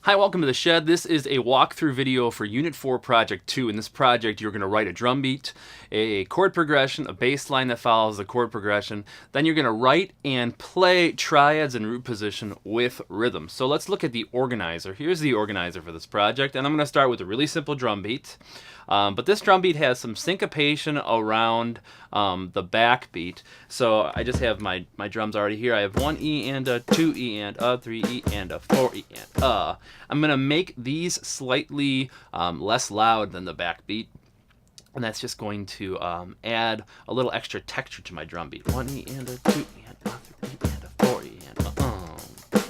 Hi, welcome to the Shed. This is a walkthrough video for Unit 4 Project 2. In this project, you're going to write a drum beat, a chord progression, a bass line that follows the chord progression. Then you're going to write and play triads and root position with rhythm. So let's look at the organizer. Here's the organizer for this project, and I'm going to start with a really simple drum beat. But this drum beat has some syncopation around the backbeat. So I just have my drums already here. I have 1 E and a 2 E and a 3 E and a 4 E and a. I'm going to make these slightly less loud than the backbeat. And that's just going to add a little extra texture to my drum beat. 1 E and a 2 E and a 3 E and a 4 E and a.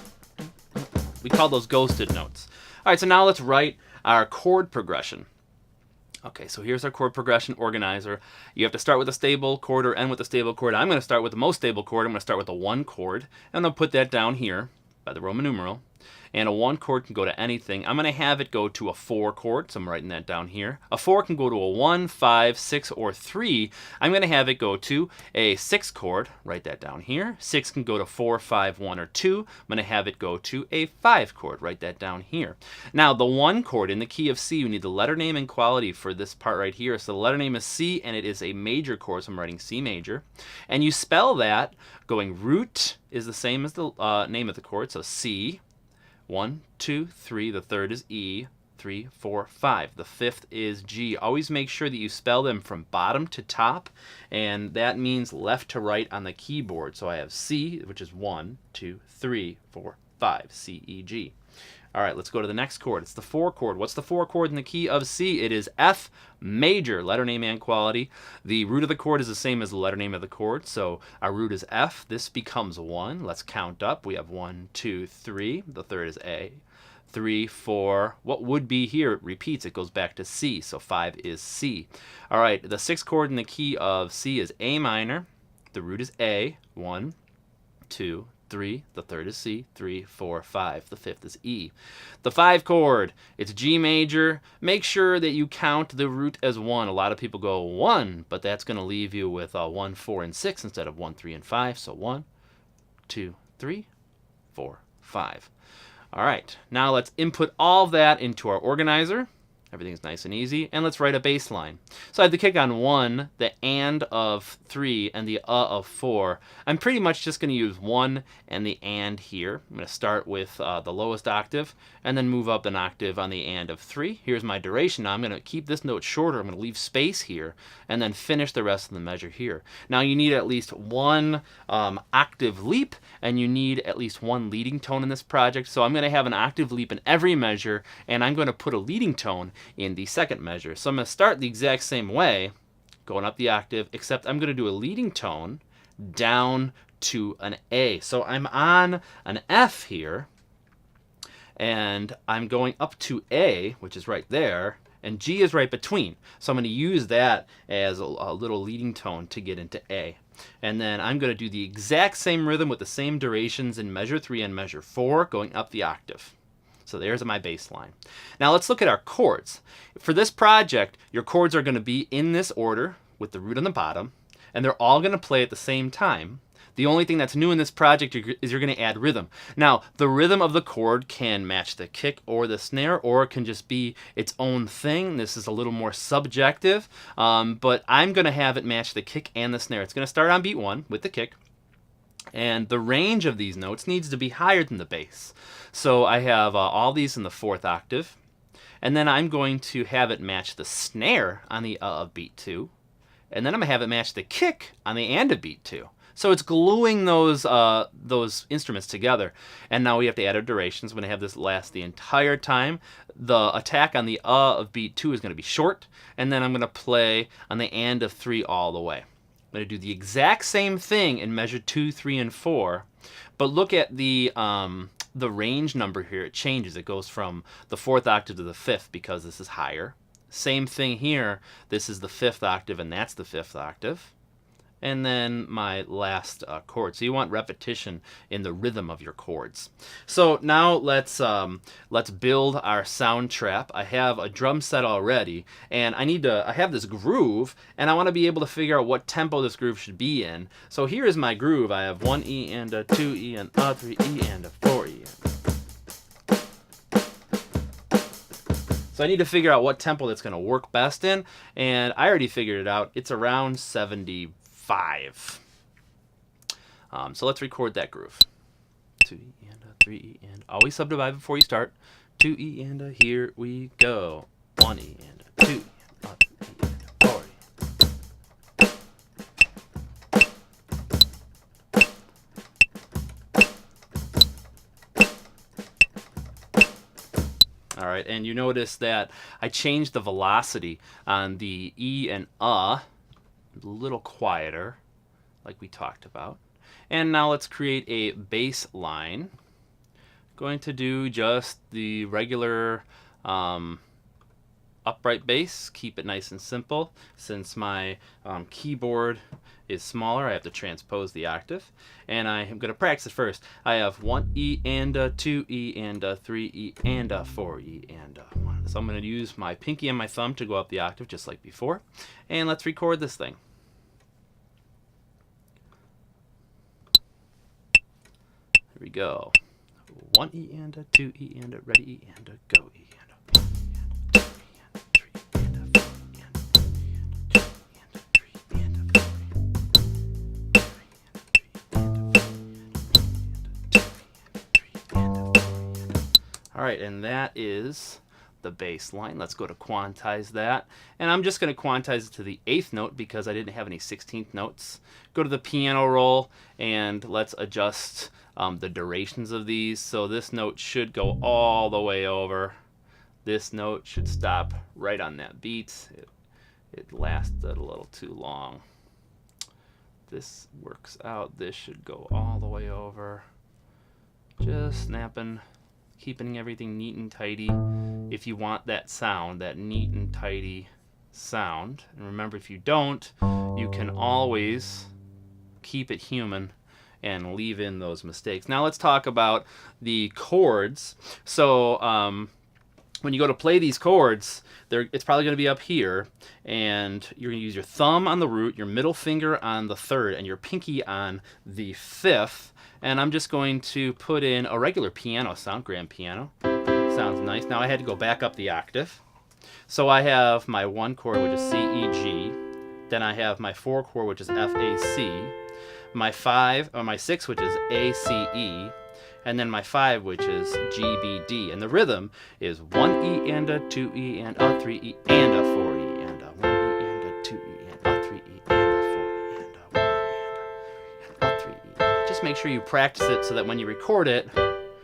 We call those ghosted notes. All right, so now let's write our chord progression. Okay, so here's our chord progression organizer. You have to start with a stable chord or end with a stable chord. I'm going to start with the most stable chord. I'm going to start with a 1 chord. And I'll put that down here by the Roman numeral. And a 1 chord can go to anything. I'm going to have it go to a 4 chord, so I'm writing that down here. A 4 can go to a 1, 5, 6, or 3. I'm going to have it go to a 6 chord, write that down here. 6 can go to 4, 5, 1, or 2. I'm going to have it go to a 5 chord, write that down here. Now, the 1 chord in the key of C, we need the letter name and quality for this part right here. So the letter name is C, and it is a major chord, so I'm writing C major. And you spell that going root is the same as the name of the chord, so C. 1, 2, 3, the third is E, 3, 4, 5. The fifth is G. Always make sure that you spell them from bottom to top, and that means left to right on the keyboard. So I have C, which is 1, 2, 3, 4, 5, C, E, G. All right, let's go to the next chord. It's the 4 chord. What's the 4 chord in the key of C? It is F major, letter name and quality. The root of the chord is the same as the letter name of the chord, so our root is F. This becomes 1. Let's count up. We have 1, 2, 3. The third is A. 3, 4. What would be here? It repeats. It goes back to C, so 5 is C. All right, the 6th chord in the key of C is A minor. The root is A. 1, 2, 3, the third is C, 3, 4, 5, the fifth is E. The 5 chord, it's G major. Make sure that you count the root as 1. A lot of people go 1, but that's going to leave you with 1, 4, and 6 instead of 1, 3, and 5. So 1, 2, 3, 4, 5. All right, now let's input all that into our organizer. Everything's nice and easy. And let's write a bass line. So I have the kick on 1, the and of 3, and the of 4. I'm pretty much just going to use 1 and the and here. I'm going to start with the lowest octave and then move up an octave on the and of 3. Here's my duration. Now I'm going to keep this note shorter. I'm going to leave space here and then finish the rest of the measure here. Now you need at least 1 octave leap, and you need at least 1 leading tone in this project. So I'm going to have an octave leap in every measure, and I'm going to put a leading tone in the second measure. So I'm going to start the exact same way, going up the octave, except I'm going to do a leading tone down to an A. So I'm on an F here, and I'm going up to A, which is right there, and G is right between. So I'm going to use that as a little leading tone to get into A. And then I'm going to do the exact same rhythm with the same durations in measure 3 and measure 4, going up the octave. So there's my bass line. Now let's look at our chords. For this project, your chords are going to be in this order with the root on the bottom, and they're all going to play at the same time. The only thing that's new in this project is you're going to add rhythm. Now, the rhythm of the chord can match the kick or the snare, or it can just be its own thing. This is a little more subjective, but I'm going to have it match the kick and the snare. It's going to start on beat 1 with the kick. And the range of these notes needs to be higher than the bass. So I have all these in the 4th octave. And then I'm going to have it match the snare on the of beat 2. And then I'm going to have it match the kick on the and of beat 2. So it's gluing those instruments together. And now we have to add our durations. I'm going to have this last the entire time. The attack on the of beat 2 is going to be short. And then I'm going to play on the and of 3 all the way. I'm going to do the exact same thing in measure 2, 3, and 4, but look at the range number here. It changes. It goes from the 4th octave to the 5th because this is higher. Same thing here. This is the 5th octave, and that's the 5th octave. And then my last chord. So you want repetition in the rhythm of your chords. So now let's build our sound trap. I have a drum set already, and I have this groove, and I want to be able to figure out what tempo this groove should be in. So here is my groove. I have 1 E and a 2 E and a 3 E and a 4 E. So I need to figure out what tempo that's going to work best in, and I already figured it out. It's around 75. So let's record that groove. 2E and a 3E and always subdivide before you start. 2E and a, here we go. 1E and a 2E and a 3E and a 4E. All right, and you notice that I changed the velocity on the E and a little quieter, like we talked about. And now let's create a bass line. Going to do just the regular upright bass, keep it nice and simple. Since my keyboard is smaller, I have to transpose the octave. And I am going to practice it first. I have 1E and a 2E and a 3E and a 4E and a 1. So I'm going to use my pinky and my thumb to go up the octave just like before. And let's record this thing. Here we go. 1E and a 2E and a ready E and a go E and a 1E and a 2E and a 3 and a 4 and a 2E and a 3 and a 4 and a 3 and a 4 and a 2E and a 3 and a 4 and a. All right, and that is the bass line. Let's go to quantize that. And I'm just going to quantize it to the 8th note because I didn't have any 16th notes. Go to the piano roll and let's adjust the durations of these. So this note should go all the way over. This note should stop right on that beat. It lasted a little too long. This works out. This should go all the way over. Just snapping, keeping everything neat and tidy. If you want that sound, that neat and tidy sound. And remember, if you don't, you can always keep it human and leave in those mistakes. Now let's talk about the chords. So when you go to play these chords, it's probably going to be up here, and you're going to use your thumb on the root, your middle finger on the 3rd, and your pinky on the 5th. And I'm just going to put in a regular piano sound, grand piano. Sounds nice. Now I had to go back up the octave. So I have my 1 chord, which is C, E, G. Then I have my 4 chord, which is F, A, C. My 6, which is A, C, E. And then my 5, which is G, B, D. And the rhythm is 1E and a 2E and a 3E and a 4E and a 1E and a 2E and a 3E and a 4E and a 1E and a 3E. Just make sure you practice it so that when you record it,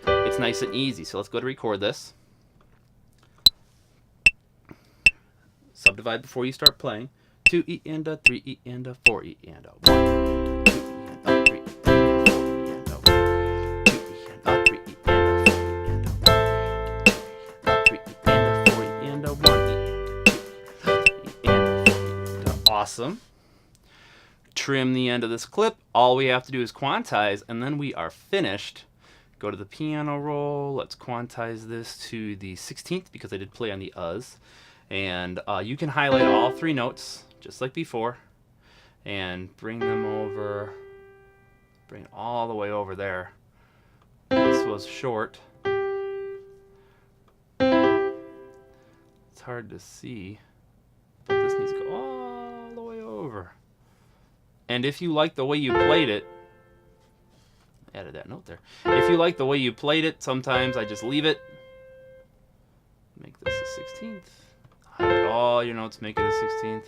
it's nice and easy. So let's go to record this. Subdivide before you start playing. 2E and a 3E and a 4E and a 1 and a 2E and a 3E and a 4E and a 2E and a 3E and a 4E and a 1 and a 3E and a 4E and a 1E and a 2E and a 3E and a 4E and a. Awesome. Trim the end of this clip. All we have to do is quantize, and then we are finished. Go to the piano roll. Let's quantize this to the 16th because I did play on the Us. And you can highlight all 3 notes just like before and bring them over, bring it all the way over there. This was short. It's hard to see, but this needs to go all the way over. And if you like the way you played it, added that note there. If you like the way you played it, sometimes I just leave it. Make this a 16th. Highlight all your notes, make it a 16th.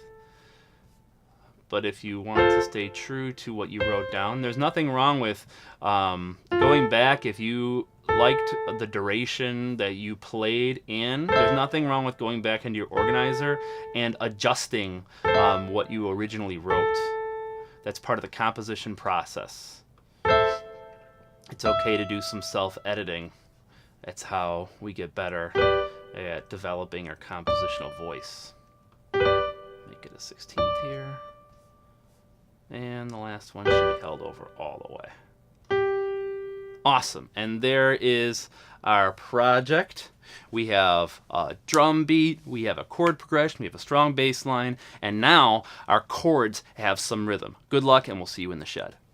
But if you want to stay true to what you wrote down, there's nothing wrong with going back. If you liked the duration that you played in, there's nothing wrong with going back into your organizer and adjusting what you originally wrote. That's part of the composition process. It's okay to do some self-editing. That's how we get better at developing our compositional voice. Make it a 16th here. And the last one should be held over all the way. Awesome. And there is our project. We have a drum beat, we have a chord progression, we have a strong bass line, and now our chords have some rhythm. Good luck, and we'll see you in the shed.